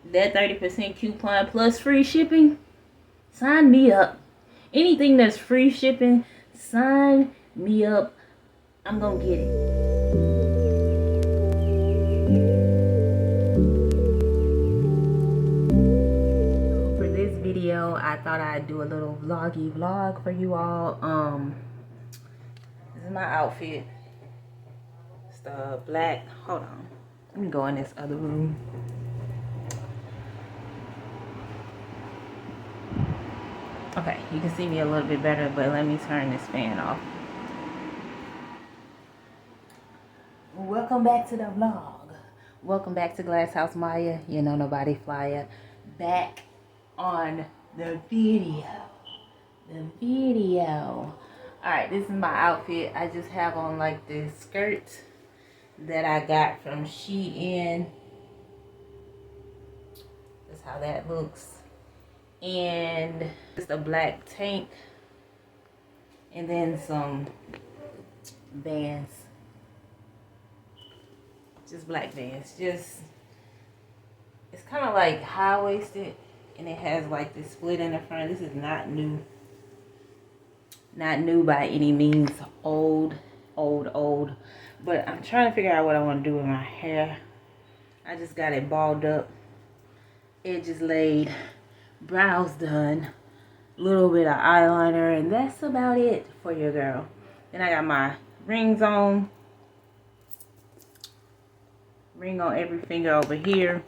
that 30% coupon plus free shipping, sign me up. Anything that's free shipping, sign me up. I'm gonna get it. For this video, I thought I'd do a little vloggy vlog for you all. This is my outfit. It's the black. Hold on. Let me go in this other room. Okay, you can see me a little bit better, but let me turn this fan off. Welcome back to the vlog. Welcome back to Glasshouse Mya. You know nobody flyer. Back on the video. Alright, this is my outfit. I just have on like this skirt that I got from Shein. That's how that looks. And just a black tank. And then some Vans. Just black Vans. It's kind of like high-waisted. And it has like this split in the front. This is not new. Not new by any means. Old. But I'm trying to figure out what I want to do with my hair. I just got it balled up. Edges laid. Brows done. A little bit of eyeliner. And that's about it for your girl. Then I got my rings on. Ring on every finger over here.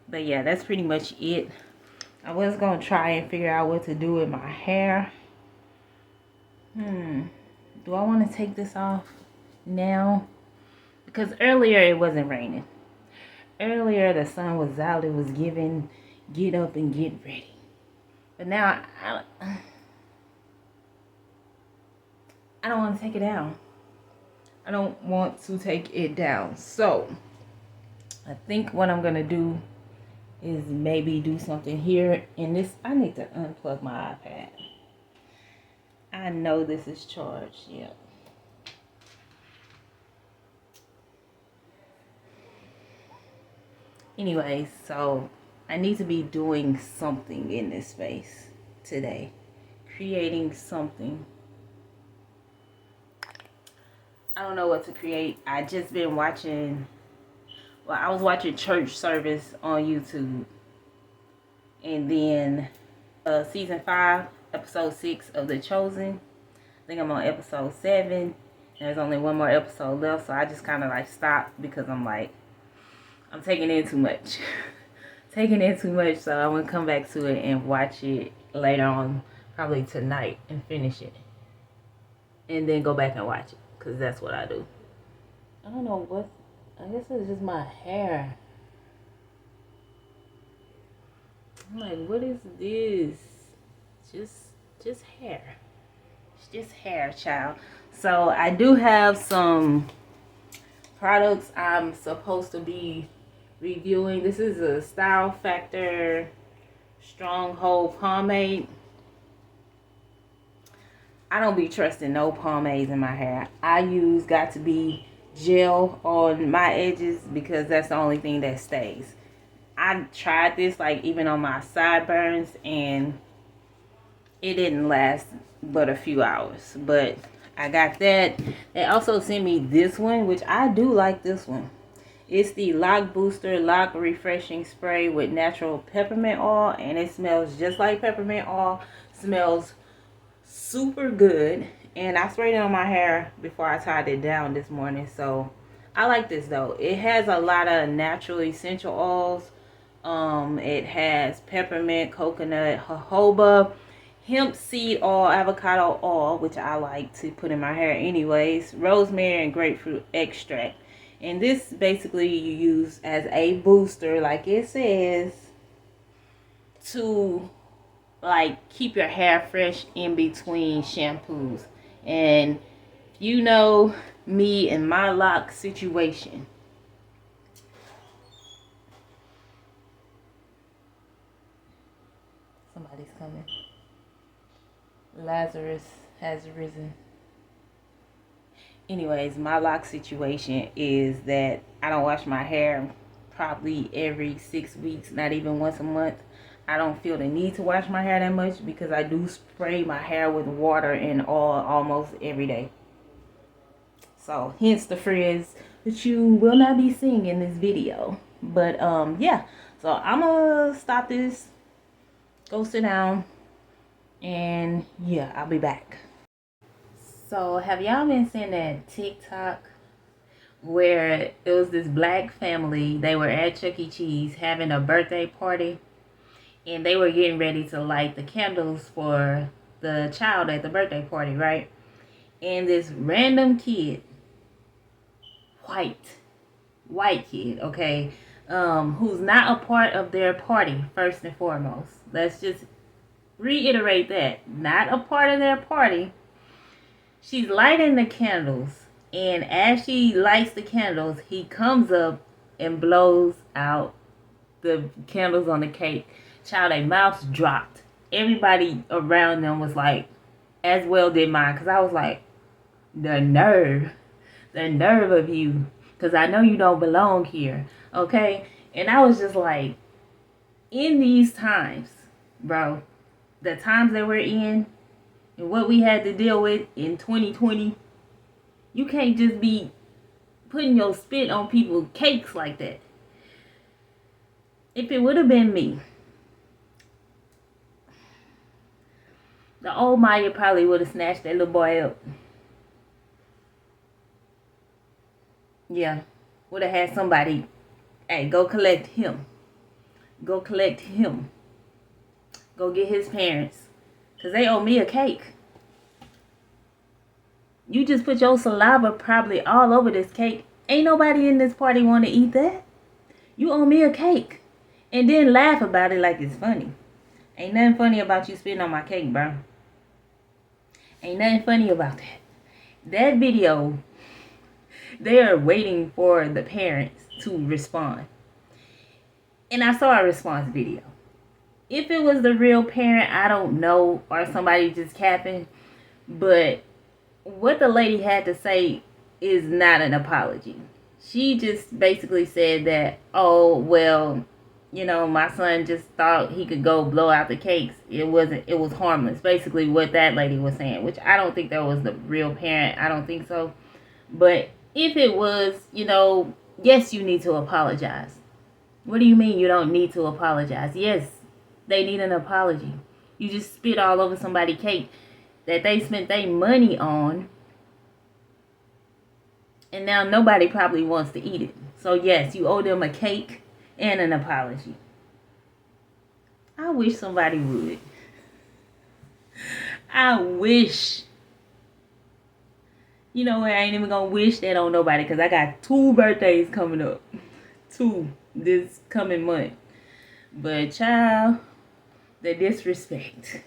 But yeah, that's pretty much it. I was going to try and figure out what to do with my hair. Do I want to take this off now? Because earlier it wasn't raining. Earlier the sun was out. It was giving get up and get ready. But now I don't want to take it down. I don't want to take it down. So I think what I'm going to do is maybe do something here in this. I need to unplug my iPad. I know this is charged. Yep. Anyways, so I need to be doing something in this space today. Creating something. I don't know what to create. I just been watching, well, I was watching church service on YouTube. And then season 5, episode 6 of The Chosen. I think I'm on episode 7. There's only one more episode left, so I just kind of like stopped because I'm like, I'm taking in too much. Taking in too much, so I'm going to come back to it and watch it later on, probably tonight, and finish it. And then go back and watch it, because that's what I do. I don't know what, I guess it's just my hair. I'm like, what is this? Just hair. It's just hair, child. So I do have some products I'm supposed to be reviewing. This is a Style Factor Stronghold pomade. I don't be trusting no pomades in my hair. I use Got to Be gel on my edges because that's the only thing that stays. I tried this like even on my sideburns and it didn't last but a few hours. But I got that. They also sent me this one, which I do like this one. It's the Lock Booster Lock Refreshing Spray with natural peppermint oil, and it smells just like peppermint oil. Smells super good, and I sprayed it on my hair before I tied it down this morning. So I like this though. It has a lot of natural essential oils. It has peppermint, coconut, jojoba, hemp seed oil, avocado oil, which I like to put in my hair anyways, rosemary, and grapefruit extract. And this basically you use as a booster, like it says, to like keep your hair fresh in between shampoos. And you know me and my lock situation. Somebody's coming. Lazarus has risen. Anyways, my lock situation is that I don't wash my hair probably every 6 weeks, not even once a month. I don't feel the need to wash my hair that much because I do spray my hair with water and oil almost every day. So hence the frizz that you will not be seeing in this video. But yeah, so I'm gonna stop this, go sit down, and yeah, I'll be back. So have y'all been seeing that TikTok where it was this black family? They were at Chuck E. Cheese having a birthday party, and they were getting ready to light the candles for the child at the birthday party, right? And this random kid, white kid, okay, who's not a part of their party, first and foremost. Let's just reiterate that. Not a part of their party. She's lighting the candles, and as she lights the candles, he comes up and blows out the candles on the cake. Child, their mouths dropped. Everybody around them was like, as well did mine, because I was like, the nerve of you, because I know you don't belong here, okay? And I was just like, in these times, bro, the times that we're in and what we had to deal with in 2020, you can't just be putting your spit on people's cakes like that. If it would have been me, the old Mya probably would have snatched that little boy up. Yeah, would have had somebody, hey, go collect him. Go collect him. Go get his parents. Because they owe me a cake. You just put your saliva probably all over this cake. Ain't nobody in this party want to eat that. You owe me a cake. And then laugh about it like it's funny. Ain't nothing funny about you spitting on my cake, bro. Ain't nothing funny about that. That video, they are waiting for the parents to respond. And I saw a response video. If it was the real parent, I don't know, or somebody just capping. But what the lady had to say is not an apology. She just basically said that, oh, well, you know, my son just thought he could go blow out the cakes. It was harmless. Basically what that lady was saying, which I don't think that was the real parent. I don't think so. But if it was, you know, yes, you need to apologize. What do you mean you don't need to apologize? Yes, they need an apology. You just spit all over somebody's cake that they spent their money on, and now nobody probably wants to eat it. So yes, you owe them a cake and an apology. I wish somebody would. I wish. You know what? I ain't even gonna wish that on nobody, because I got 2 birthdays coming up. 2 this coming month. But child, the disrespect.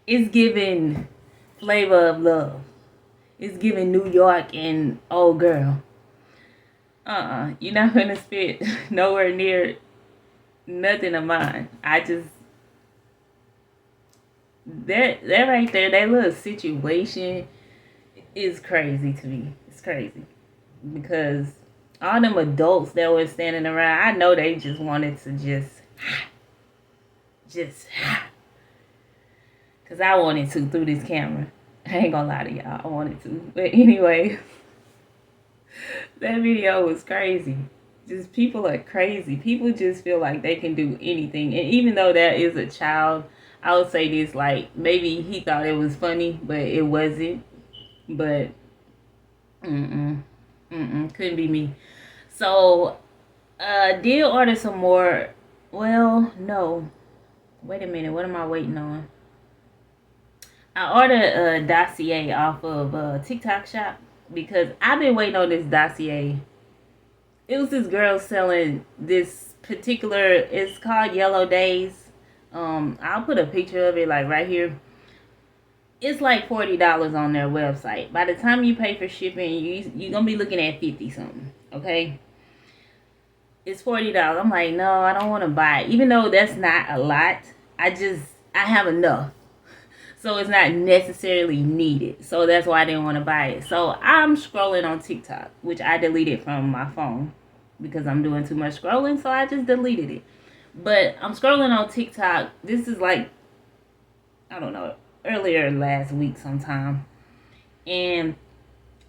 It's giving Flavor of Love. It's giving New York and old girl. You're not gonna spit nowhere near nothing of mine. That right there, that little situation is crazy to me. It's crazy. Because all them adults that were standing around, I know they just wanted to just because I wanted to through this camera. I ain't gonna lie to y'all, I wanted to. But anyway, that video was crazy. Just people are crazy. People just feel like they can do anything. And even though that is a child, I would say this, like, maybe he thought it was funny, but it wasn't. But couldn't be me. So did order some more. Well, no, wait a minute, what am I waiting on? I ordered a dossier off of TikTok shop, because I've been waiting on this dossier. It was this girl selling this particular, it's called Yellow Days. I'll put a picture of it like right here. It's like $40 on their website. By the time you pay for shipping, you're gonna be looking at 50 something. Okay, it's $40. I'm like, no, I don't want to buy it, even though that's not a lot. I have enough, so it's not necessarily needed. So that's why I didn't want to buy it. So I'm scrolling on TikTok, which I deleted from my phone because I'm doing too much scrolling, so I just deleted it. But I'm scrolling on TikTok. This is like, I don't know, earlier last week sometime. And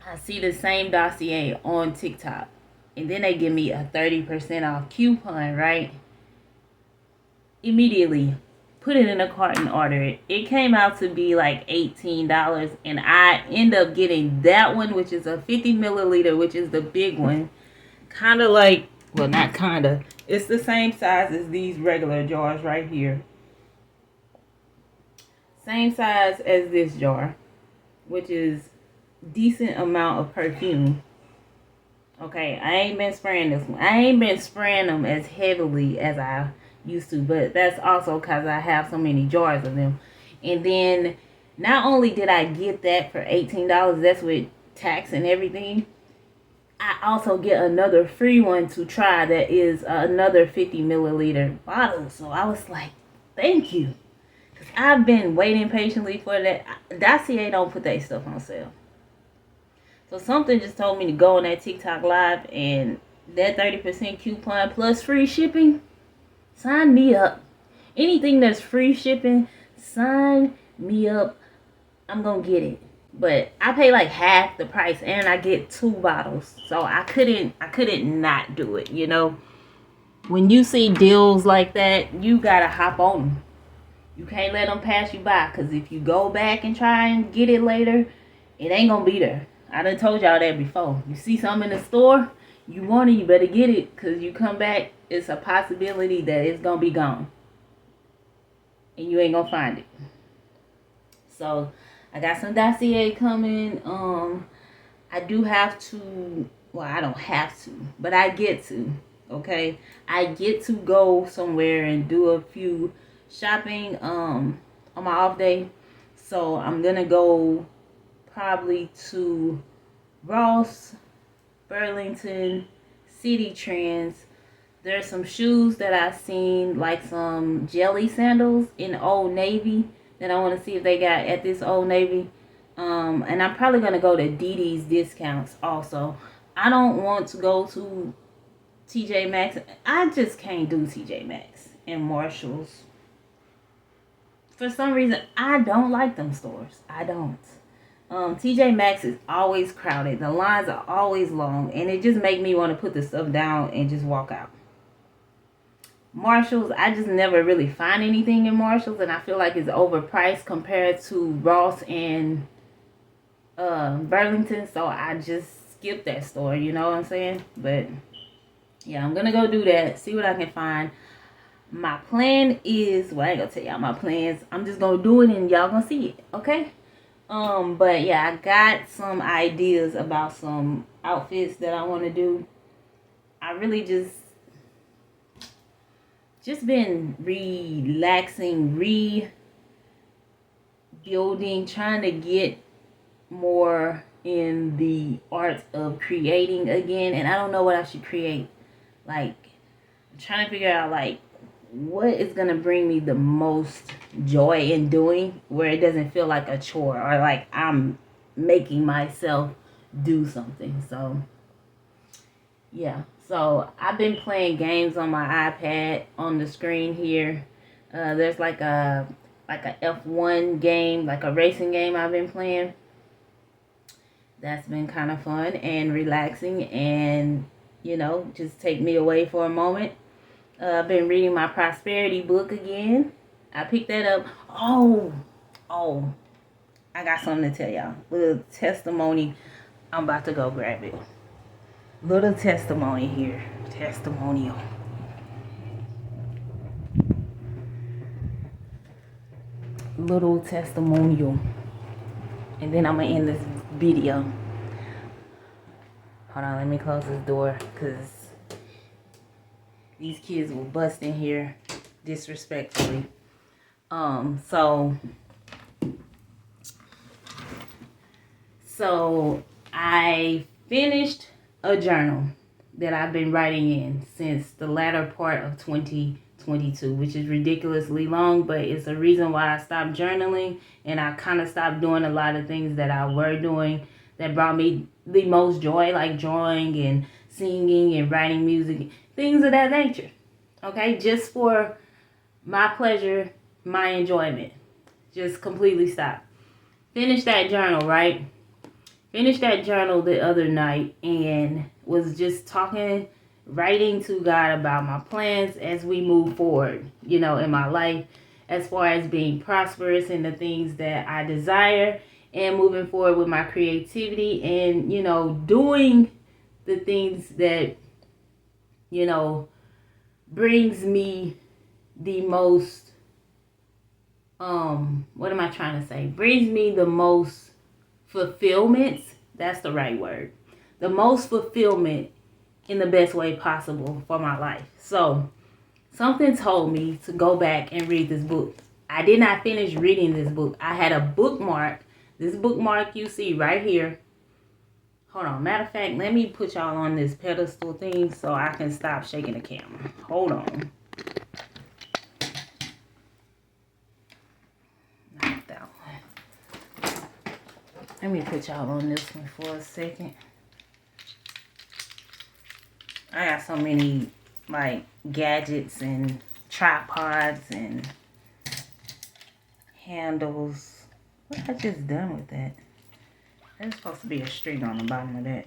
I see the same dossier on TikTok. And then they give me a 30% off coupon, right? Immediately put it in a cart and order it. It came out to be like $18, and I end up getting that one, which is a 50 milliliter, which is the big one. Kind of like, well, not kind of. It's the same size as these regular jars right here. Same size as this jar, which is decent amount of perfume. Okay, I ain't been spraying this one. I ain't been spraying them as heavily as I used to, but that's also because I have so many jars of them. And then not only did I get that for $18, that's with tax and everything, I also get another free one to try that is another 50 milliliter bottle. So I was like, thank you. Because I've been waiting patiently for that. Dossier don't put that stuff on sale. So something just told me to go on that TikTok live, and that 30% coupon plus free shipping, sign me up. Anything that's free shipping, sign me up. I'm going to get it. But I pay like half the price, and I get 2 bottles. So I couldn't not do it, you know. When you see deals like that, you got to hop on them. You can't let them pass you by, because if you go back and try and get it later, it ain't going to be there. I done told y'all that before. You see something in the store, you want it, you better get it, because you come back, it's a possibility that it's going to be gone. And you ain't going to find it. So, I got some dossier coming. I do have to, well, I don't have to, but I get to, okay? I get to go somewhere and do a few shopping on my off day. So, I'm going to go probably to Ross, Burlington, City Trends. There's some shoes that I've seen, like some jelly sandals in Old Navy, that I want to see if they got at this Old Navy. And I'm probably going to go to DD's Discounts also. I don't want to go to TJ Maxx. I just can't do TJ Maxx and Marshalls. For some reason, I don't like them stores. I don't. TJ Maxx is always crowded. The lines are always long. And it just makes me want to put the stuff down and just walk out. Marshalls, I just never really find anything in Marshalls. And I feel like it's overpriced compared to Ross and Burlington. So I just skip that store. You know what I'm saying? But yeah, I'm going to go do that. See what I can find. My plan is, well, I ain't going to tell y'all my plans. I'm just going to do it and y'all going to see it. Okay? But yeah, I got some ideas about some outfits that I want to do. I really just been relaxing, rebuilding, trying to get more in the art of creating again. And I don't know what I should create. Like, I'm trying to figure out, like, what is going to bring me the most joy in doing, where it doesn't feel like a chore or like I'm making myself do something. So yeah, so I've been playing games on my iPad on the screen here. There's like a F1 game, like a racing game I've been playing. That's been kind of fun and relaxing, and you know, just take me away for a moment. I've been reading my prosperity book again. I picked that up. Oh, I got something to tell y'all. Little testimony. I'm about to go grab it. Little testimony here. Testimonial. Little testimonial. And then I'm going to end this video. Hold on, let me close this door, because these kids will bust in here disrespectfully. So I finished a journal that I've been writing in since the latter part of 2022, which is ridiculously long, but it's a reason why I stopped journaling, and I kind of stopped doing a lot of things that I were doing that brought me the most joy, like drawing and singing and writing music, things of that nature. Okay, just for my pleasure, my enjoyment. Just completely stop. Finish that journal, right? Finished that journal the other night and was just talking, writing to God about my plans as we move forward, in my life, as far as being prosperous in the things that I desire and moving forward with my creativity and, doing the things that, brings me the most, what am I trying to say? Brings me the most fulfillment. That's the right word. The most fulfillment in the best way possible for my life. So something told me to go back and read this book. I did not finish reading this book. I had a bookmark. This bookmark you see right here. Hold on. Matter of fact, let me put y'all on this pedestal thing so I can stop shaking the camera. Hold on. Not that one. Let me put y'all on this one for a second. I got so many like gadgets and tripods and handles. What I just done with that? There's supposed to be a string on the bottom of that.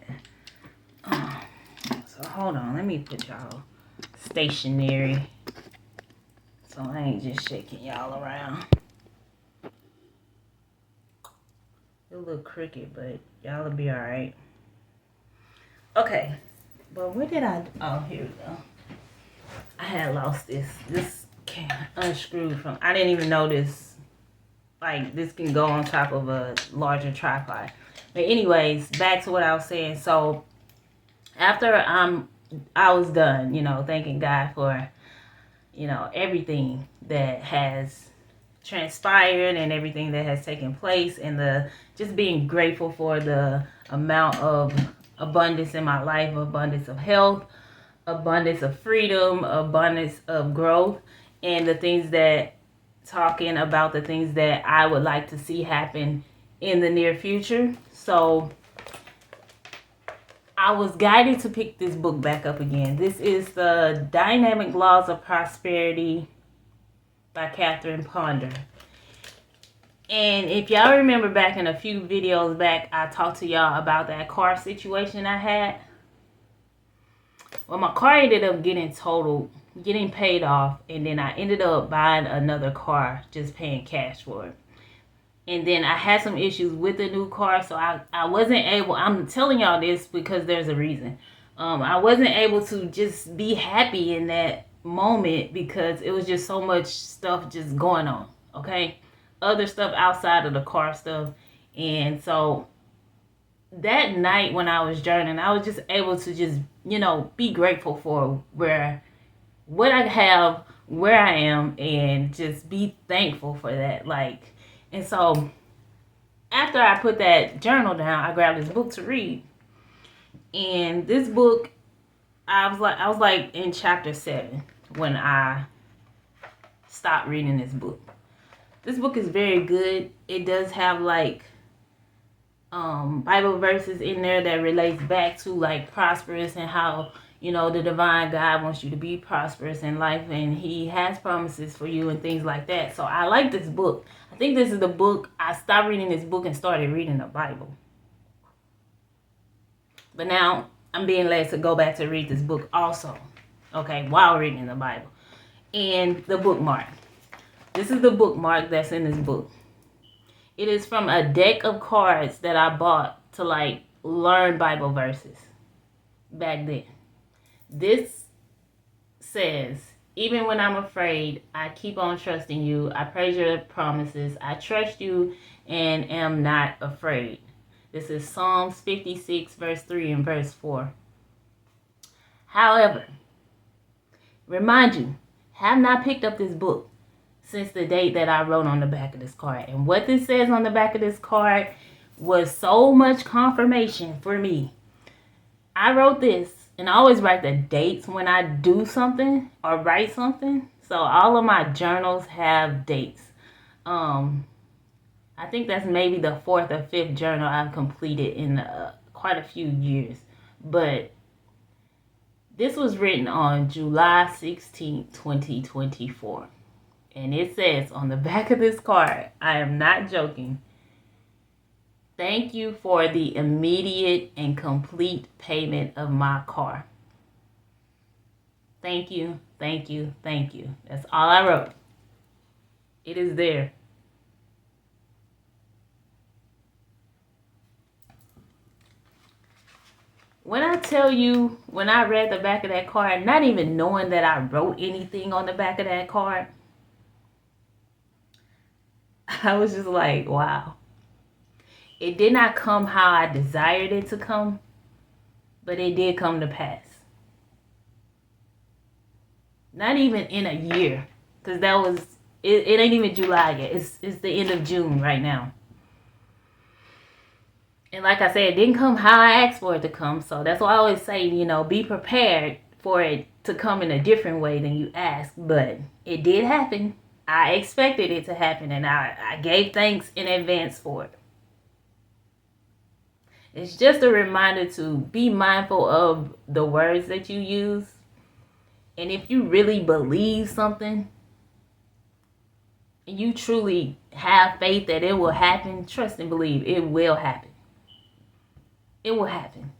So hold on, let me put y'all stationary so I ain't just shaking y'all around. It look crooked, but y'all will be alright. Okay, but where did oh, here we go. I had lost this. This came unscrewed from, I didn't even know this. Like, this can go on top of a larger tripod. But anyways, back to what I was saying. So, after I was done, thanking God for, everything that has transpired and everything that has taken place and just being grateful for the amount of abundance in my life, abundance of health, abundance of freedom, abundance of growth, and talking about the things that I would like to see happen in the near future. So I was guided to pick this book back up again. This is The Dynamic Laws of Prosperity by Catherine Ponder. And if y'all remember back in a few videos back, I talked to y'all about that car situation I had. Well, my car ended up getting totaled, getting paid off, and then I ended up buying another car, just paying cash for it. And then I had some issues with the new car, so I wasn't able, I'm telling y'all this because there's a reason. I wasn't able to just be happy in that moment because it was just so much stuff just going on, okay? Other stuff outside of the car stuff. And so that night when I was journaling, I was just able to just, be grateful for what I have, where I am, and just be thankful for that. And so after I put that journal down, I grabbed this book to read. And this book, I was like in chapter 7 when I stopped reading this book. This book is very good. It does have Bible verses in there that relates back to prosperous and how the divine God wants you to be prosperous in life and he has promises for you and things like that. So I like this book. I think this is the book, I stopped reading this book and started reading the Bible. But now I'm being led to go back to read this book also, okay, while reading the Bible. And the bookmark. This is the bookmark that's in this book. It is from a deck of cards that I bought to learn Bible verses back then. This says, even when I'm afraid, I keep on trusting you. I praise your promises. I trust you and am not afraid. This is Psalms 56, verse 3 and verse 4. However, remind you, have not picked up this book since the date that I wrote on the back of this card. And what this says on the back of this card was so much confirmation for me. I wrote this, and I always write the dates when I do something or write something. So all of my journals have dates. I think that's maybe the 4th or 5th journal I've completed in quite a few years. But This was written on July 16th, 2024. And it says on the back of this card, I am not joking, "Thank you for the immediate and complete payment of my car. Thank you, thank you, thank you." That's all I wrote. It is there. When I tell you, when I read the back of that card, not even knowing that I wrote anything on the back of that card, I was just like, wow. It did not come how I desired it to come, but it did come to pass. Not even in a year, because that was, it ain't even July yet. It's the end of June right now. And like I said, it didn't come how I asked for it to come. So that's why I always say, be prepared for it to come in a different way than you asked. But it did happen. I expected it to happen, and I gave thanks in advance for it. It's just a reminder to be mindful of the words that you use. And if you really believe something, and you truly have faith that it will happen, trust and believe it will happen. It will happen.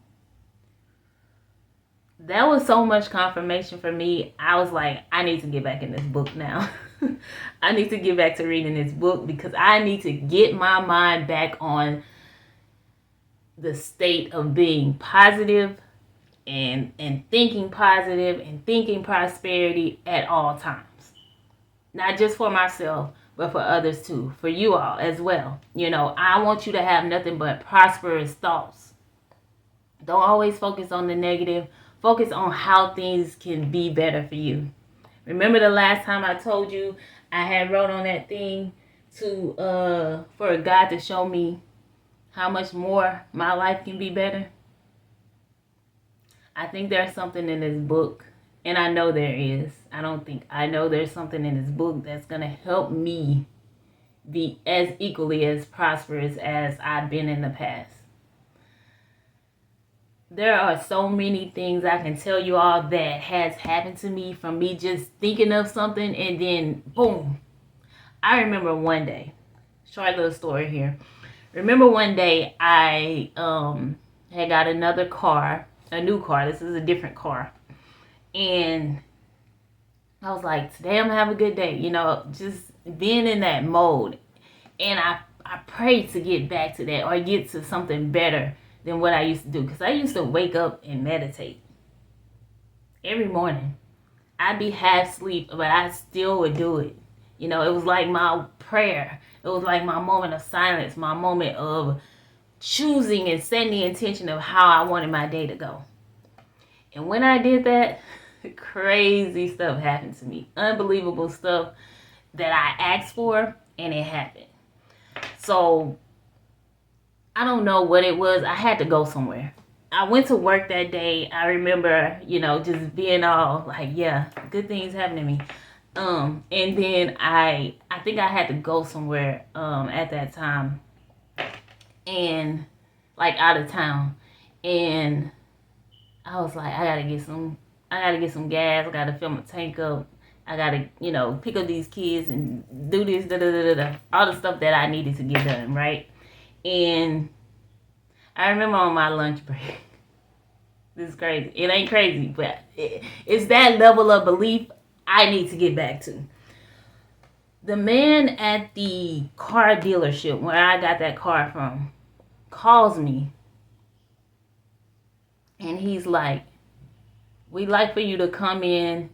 That was so much confirmation for me. I was like, I need to get back in this book now. I need to get back to reading this book because I need to get my mind back on the state of being positive and thinking positive and thinking prosperity at all times. Not just for myself, but for others too. For you all as well. I want you to have nothing but prosperous thoughts. Don't always focus on the negative. Focus on how things can be better for you. Remember the last time I told you I had wrote on that thing for God to show me how much more my life can be better? I think there's something in this book, and I know there is. I know there's something in this book that's going to help me be as equally as prosperous as I've been in the past. There are so many things I can tell you all that has happened to me from me just thinking of something and then boom. I remember one day, short little story here. Remember one day I had got another car, a new car. This is a different car. And I was like, today I'm going to have a good day. Just being in that mode. And I prayed to get back to that or get to something better than what I used to do. Because I used to wake up and meditate every morning. I'd be half asleep, but I still would do it. It was like my prayer. It was like my moment of silence, my moment of choosing and setting the intention of how I wanted my day to go. And when I did that, crazy stuff happened to me. Unbelievable stuff that I asked for, and it happened. So I don't know what it was. I had to go somewhere. I went to work that day. I remember, just being all like, yeah, good things happen to me. And then I think I had to go somewhere at that time, and like out of town, and I was like, I gotta get some gas. I gotta fill my tank up. I gotta, pick up these kids and do this, all the stuff that I needed to get done, right? And I remember on my lunch break, this is crazy. It ain't crazy, but it's that level of belief I need to get back to. The man at the car dealership where I got that car from calls me, and he's like, we'd like for you to come in,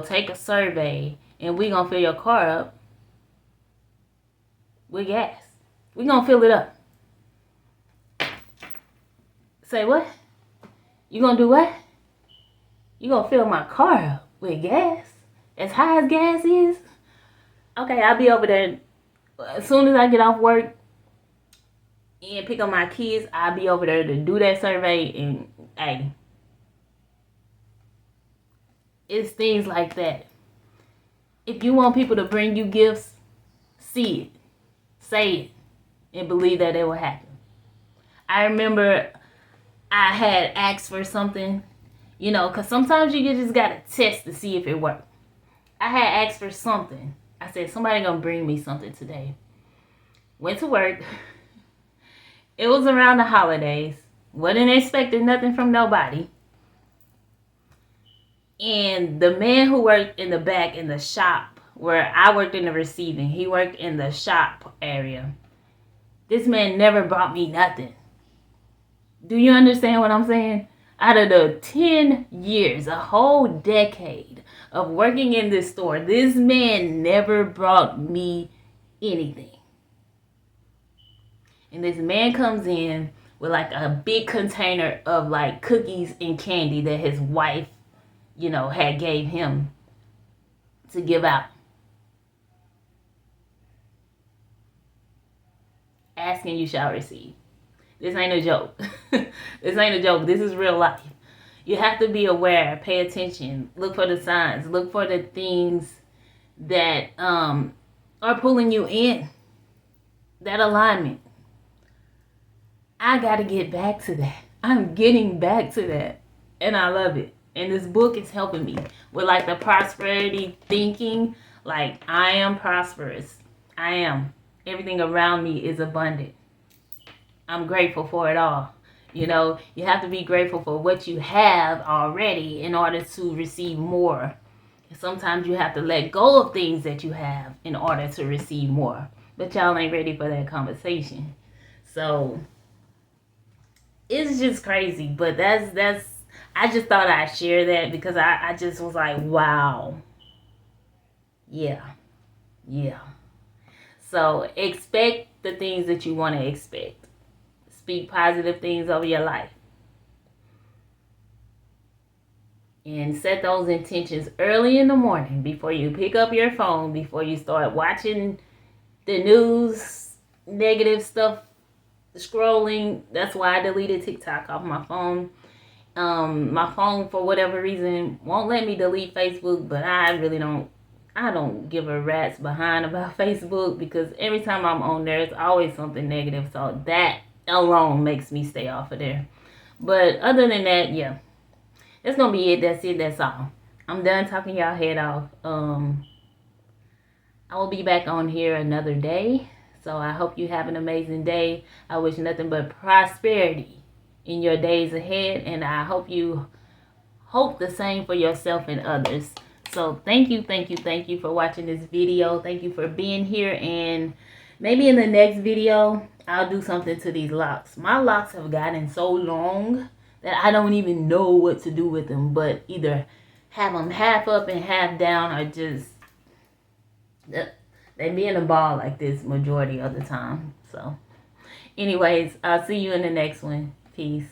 take a survey, and we're going to fill your car up with gas. We're going to fill it up. Say what? You going to do what? You going to fill my car up with gas? As high as gas is? Okay, I'll be over there. As soon as I get off work and pick up my kids, I'll be over there to do that survey. And, hey, it's things like that. If you want people to bring you gifts, see it, say it, and believe that it will happen. I remember I had asked for something, You know, because sometimes you just got to test to see if it works. I had asked for something. I said, somebody going to bring me something today. Went to work. It was around the holidays. Wasn't expecting nothing from nobody. And the man who worked in the back in the shop, where I worked in the receiving, he worked in the shop area. This man never brought me nothing. Do you understand what I'm saying? Out of the 10 years, a whole decade of working in this store, this man never brought me anything. And this man comes in with like a big container of like cookies and candy that his wife, you know, had gave him to give out. Asking you shall receive. This ain't a joke. This ain't a joke. This is real life. You have to be aware, pay attention, look for the signs, look for the things that are pulling you in. That alignment. I got to get back to that. I'm getting back to that. And I love it. And this book is helping me with like the prosperity thinking. Like, I am prosperous. I am. Everything around me is abundant. I'm grateful for it all. You know, you have to be grateful for what you have already in order to receive more. And sometimes you have to let go of things that you have in order to receive more. But y'all ain't ready for that conversation. So it's just crazy. But that's I just thought I'd share that because I just was like, wow. Yeah. So expect the things that you want to expect. Speak positive things over your life. And set those intentions early in the morning before you pick up your phone, before you start watching the news, negative stuff, scrolling. That's why I deleted TikTok off my phone. My phone, for whatever reason, won't let me delete Facebook, but I don't give a rat's behind about Facebook because every time I'm on there, it's always something negative. So that alone makes me stay off of there. But other than that, yeah, that's gonna be it. That's all. I'm done talking y'all head off. I will be back on here another day. So I hope you have an amazing day. I wish nothing but prosperity in your days ahead, and I hope you hope the same for yourself and others. So thank you for watching this video. Thank you for being here, and maybe in the next video I'll do something to these locks. My locks have gotten so long that I don't even know what to do with them, but either have them half up and half down, or just they be in a ball like this majority of the time. So anyways, I'll see you in the next one. Peace.